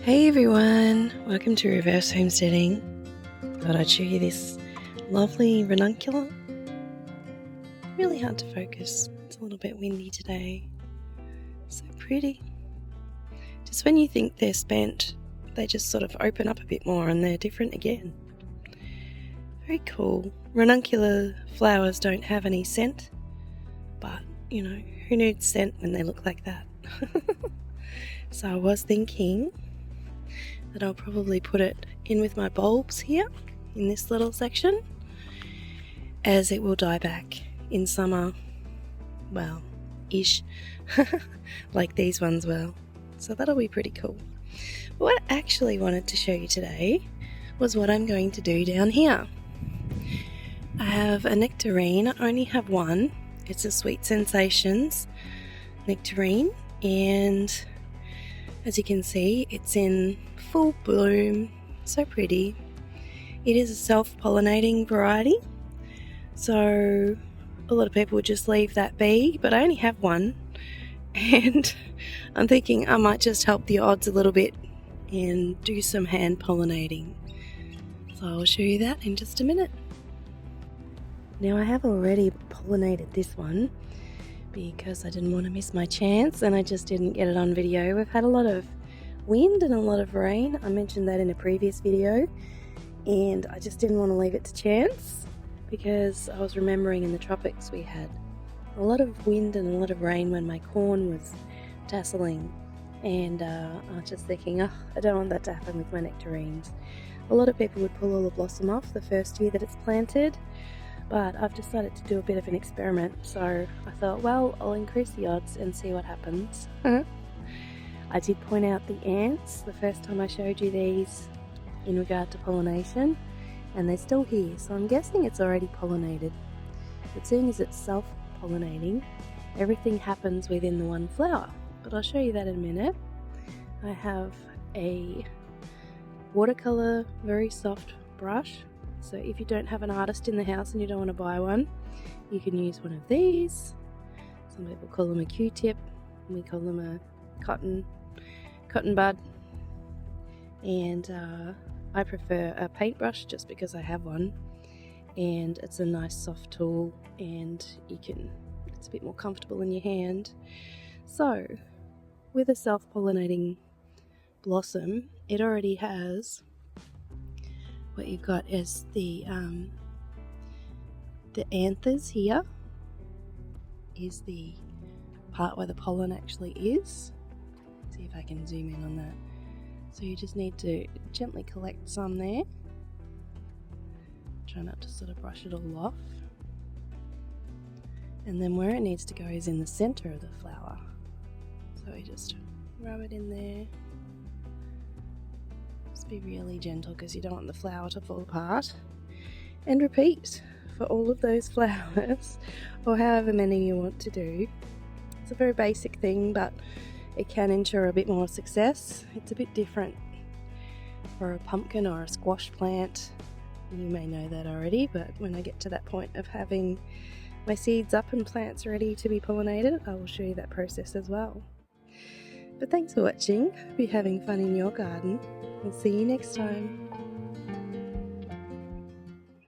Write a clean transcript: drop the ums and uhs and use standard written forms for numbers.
Hey everyone, welcome to Reverse Homesteading. Thought I'd show you this lovely Ranuncula. Really hard to focus, it's a little bit windy today. So pretty. Just when you think they're spent, they just sort of open up a bit more and they're different again. Very cool. Ranuncula flowers don't have any scent, but you know, who needs scent when they look like that? So I was thinking that I'll probably put it in with my bulbs here in this little section, as it will die back in summer, well, ish, like these ones will. So that'll be pretty cool. But what I actually wanted to show you today was what I'm going to do down here. I have a Nectarine. I only have one. It's a Sweet Sensations Nectarine, and as you can see, it's in full bloom, so pretty. It is a self-pollinating variety, so a lot of people would just leave that be, but I only have one, and I'm thinking I might just help the odds a little bit and do some hand pollinating. So I'll show you that in just a minute. Now I have already pollinated this one because I didn't want to miss my chance, and I just didn't get it on video. We've had a lot of wind and a lot of rain. I mentioned that in a previous video, and I just didn't want to leave it to chance because I was remembering in the tropics we had a lot of wind and a lot of rain when my corn was tasseling, and I was just thinking, oh, I don't want that to happen with my nectarines. A lot of people would pull all the blossom off the first year that it's planted, but I've decided to do a bit of an experiment, so I thought, well, I'll increase the odds and see what happens. I did point out the ants the first time I showed you these in regard to pollination, and they're still here, so I'm guessing it's already pollinated. But seeing as it's self-pollinating, everything happens within the one flower, but I'll show you that in a minute. I have a watercolor, very soft brush. So if you don't have an artist in the house and you don't want to buy one, you can use one of these. Some people call them a Q-tip, and we call them a cotton bud. And I prefer a paintbrush just because I have one, and it's a nice soft tool, and it's a bit more comfortable in your hand. So with a self-pollinating blossom, it already has what you've got is the anthers. Here is the part where the pollen actually is. See if I can zoom in on that. So you just need to gently collect some there. Try not to sort of brush it all off. And then where it needs to go is in the center of the flower. So we just rub it in there. Be really gentle because you don't want the flower to fall apart, and repeat for all of those flowers, or however many you want to do. It's a very basic thing, but it can ensure a bit more success. It's a bit different for a pumpkin or a squash plant. You may know that already, but when I get to that point of having my seeds up and plants ready to be pollinated, I will show you that process as well. But thanks for watching. Hope you're having fun in your garden. We'll see you next time.